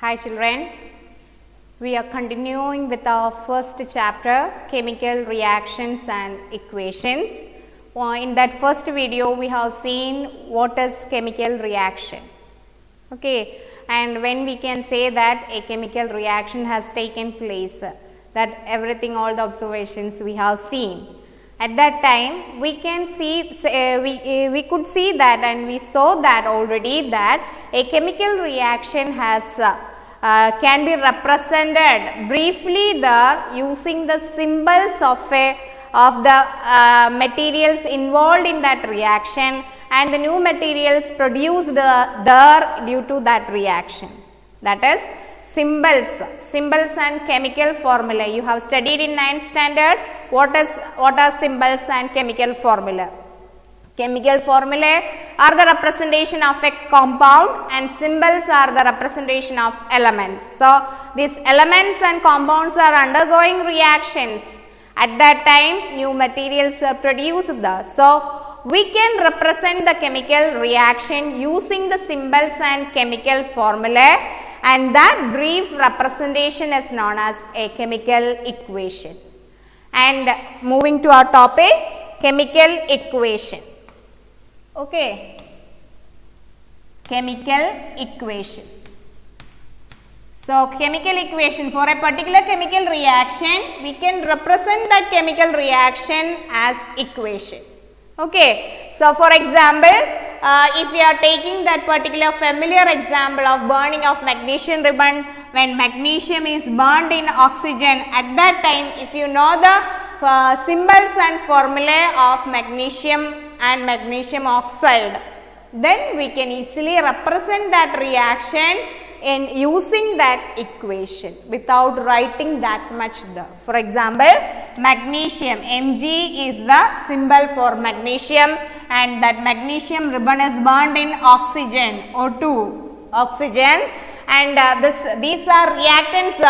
Hi children, we are continuing with our first chapter, chemical reactions and equations. In that first video we have seen what is chemical reaction, okay, and when we can say that a chemical reaction has taken place, that everything, all the observations we have seen. At that time we can see, we could see that, and we saw that already, that a chemical reaction has can be represented briefly there using the symbols of the materials involved in that reaction and the new materials produced there due to that reaction. That is symbols and chemical formula. You have studied in 9th standard what are symbols and chemical formula. Chemical formulae are the representation of a compound and symbols are the representation of elements. So, these elements and compounds are undergoing reactions. At that time, new materials are produced there. So, we can represent the chemical reaction using the symbols and chemical formulae, and that brief representation is known as a chemical equation. And moving to our topic, chemical equation. Okay, chemical equation. So, chemical equation, for a particular chemical reaction, we can represent that chemical reaction as equation. Okay, so for example, if we are taking that particular familiar example of burning of magnesium ribbon, when magnesium is burned in oxygen, at that time if you know the symbols and formulae of magnesium and magnesium oxide, then we can easily represent that reaction in using that equation without writing that much there. For example, magnesium, Mg is the symbol for magnesium, and that magnesium ribbon is burned in oxygen, O2, oxygen, and these are reactants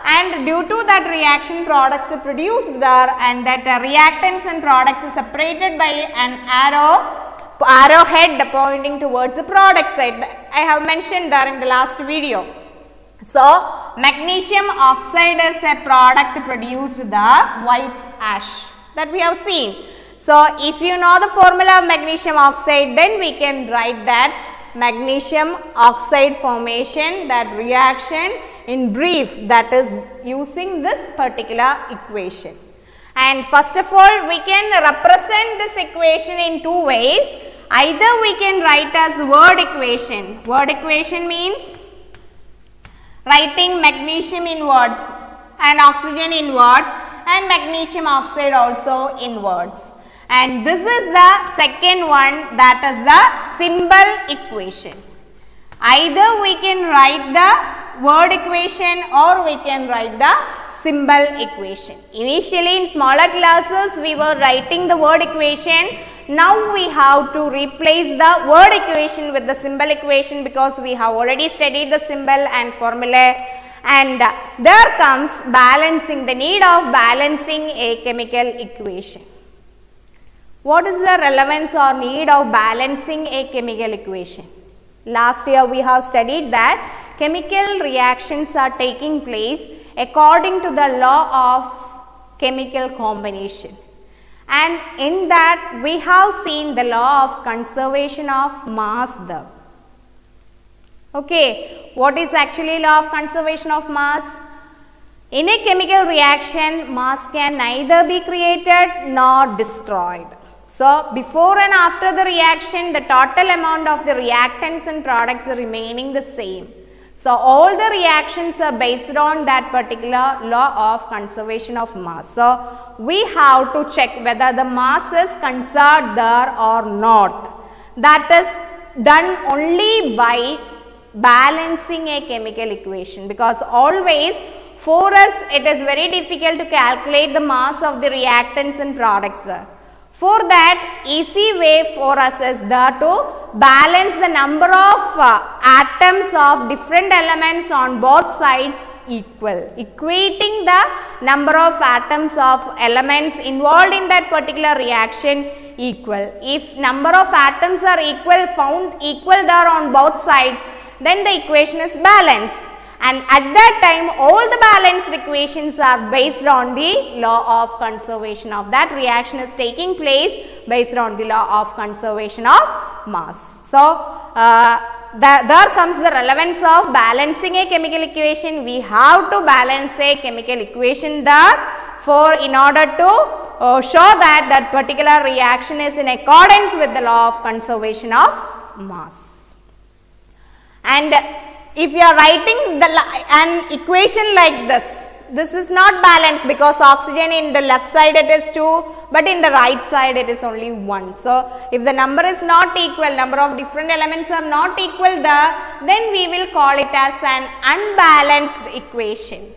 and due to that reaction products are produced there, and that reactants and products are separated by an arrowhead pointing towards the product side. I have mentioned there in the last video. So, magnesium oxide is a product produced the white ash that we have seen. So, if you know the formula of magnesium oxide, then we can write that magnesium oxide formation, that reaction in brief, that is using this particular equation. And first of all, we can represent this equation in two ways. Either we can write as word equation. Word equation means writing magnesium in words and oxygen in words and magnesium oxide also in words. And this is the second one, that is the symbol equation. Either we can write the word equation or we can write the symbol equation. Initially in smaller classes we were writing the word equation. Now we have to replace the word equation with the symbol equation because we have already studied the symbol and formula, and there comes balancing, the need of balancing a chemical equation. What is the relevance or need of balancing a chemical equation? Last year we have studied that chemical reactions are taking place according to the law of chemical combination, and in that we have seen the law of conservation of mass there. Okay, what is actually law of conservation of mass? In a chemical reaction, mass can neither be created nor destroyed. So, before and after the reaction, the total amount of the reactants and products are remaining the same. So, all the reactions are based on that particular law of conservation of mass. So, we have to check whether the mass is conserved there or not. That is done only by balancing a chemical equation, because always for us it is very difficult to calculate the mass of the reactants and products there. For that, easy way for us is there to balance the number of atoms of different elements on both sides equal, equating the number of atoms of elements involved in that particular reaction equal. If number of atoms are equal, found equal there on both sides, then the equation is balanced. and at that time all the balanced equations are based on the law of conservation of that reaction is taking place based on the law of conservation of mass. So, there comes the relevance of balancing a chemical equation. We have to balance a chemical equation there in order to show that that particular reaction is in accordance with the law of conservation of mass. And if you are writing an equation like this is not balanced because oxygen in the left side it is 2, but in the right side it is only 1. So, if the number is not equal, number of different elements are not equal there, then we will call it as an unbalanced equation.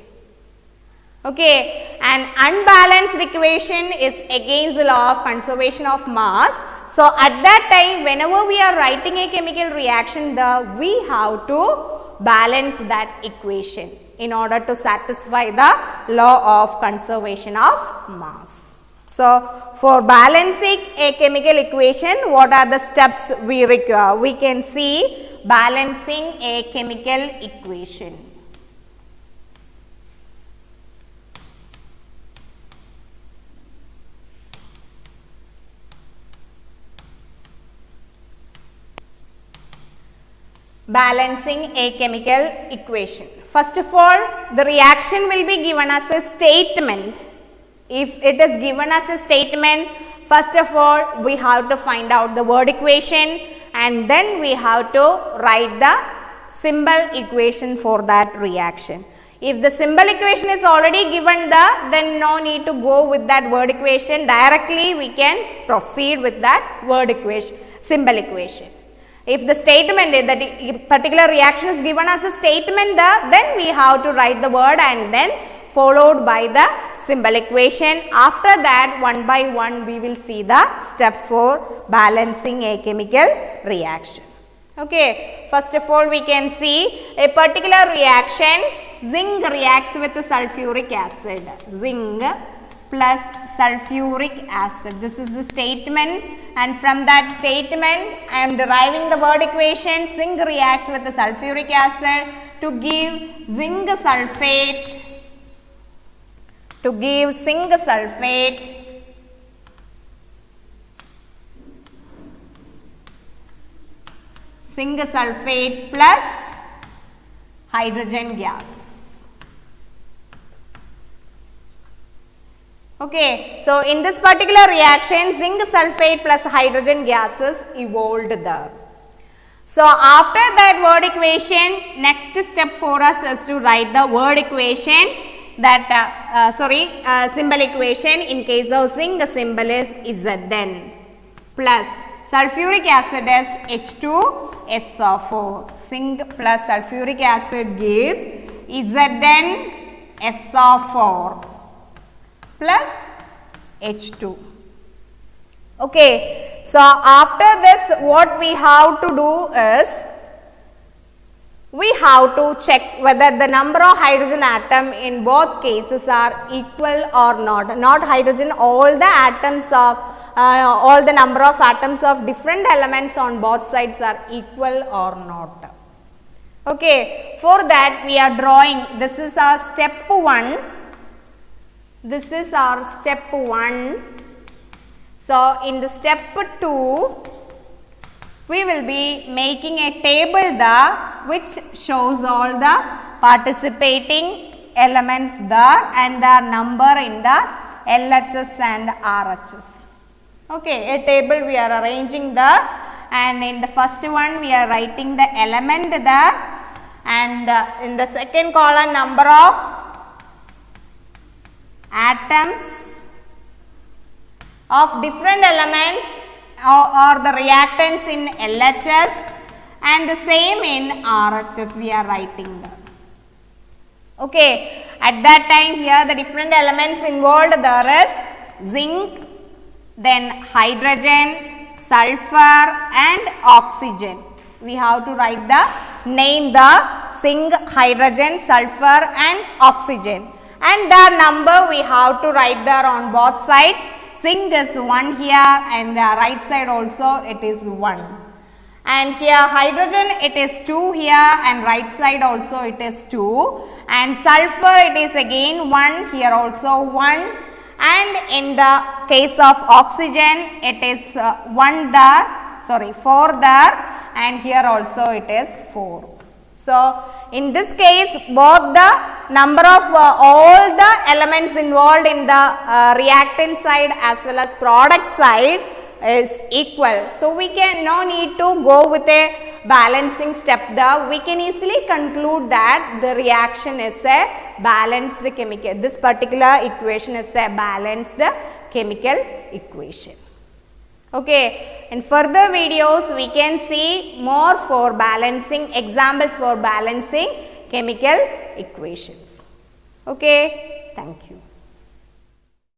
Okay, an unbalanced equation is against the law of conservation of mass. So, at that time whenever we are writing a chemical reaction there, we have to balance that equation in order to satisfy the law of conservation of mass. So, for balancing a chemical equation, what are the steps we require? We can see balancing a chemical equation. Balancing a chemical equation. First of all, the reaction will be given as a statement. If it is given as a statement, first of all, we have to find out the word equation and then we have to write the symbol equation for that reaction. If the symbol equation is already given there, then no need to go with that word equation. Directly we can proceed with that word equation, symbol equation. If the statement is that particular reaction is given as a statement there, then we have to write the word and then followed by the symbol equation. After that, one by one we will see the steps for balancing a chemical reaction. Okay, first of all we can see a particular reaction, zinc reacts with sulfuric acid. Zinc plus sulfuric acid. This is the statement, and from that statement I am deriving the word equation. Zinc reacts with the sulfuric acid to give zinc sulfate, plus hydrogen gas. Okay, so in this particular reaction, zinc sulfate plus hydrogen gases evolved there. So, after that word equation, next step for us is to write the word equation that symbol equation. In case of zinc, the symbol is Zn plus sulfuric acid is H2SO4. Zinc plus sulfuric acid gives ZnSO4 plus H2. Okay, so after this what we have to do is we have to check whether the number of hydrogen atom in both cases are equal or not. Not hydrogen, all the atoms of all the number of atoms of different elements on both sides are equal or not. Okay, for that we are drawing, this is our step 1. This is our step 1. So, in the step 2, we will be making a table there which shows all the participating elements there and their number in the LHS and RHS. Okay, a table we are arranging there, and in the first one we are writing the element there, and in the second column number of atoms of different elements or the reactants in LHS, and the same in RHS we are writing there. Okay, at that time here the different elements involved, there is zinc, then hydrogen, sulfur and oxygen. We have to write the name, the zinc, hydrogen, sulfur and oxygen, and the number we have to write there on both sides. Zinc is 1 here, and the right side also it is 1. and here hydrogen it is 2 here, and right side also it is 2, and sulfur it is again 1, here also 1, and in the case of oxygen it is 4 there, and here also it is 4. So, in this case both the number of all the elements involved in the reactant side as well as product side is equal. So, we can no need to go with a balancing step there. We can easily conclude that the reaction is a balanced chemical. This particular equation is a balanced chemical equation. Okay, in further videos we can see more for balancing, examples for balancing chemical equations. Okay, thank you.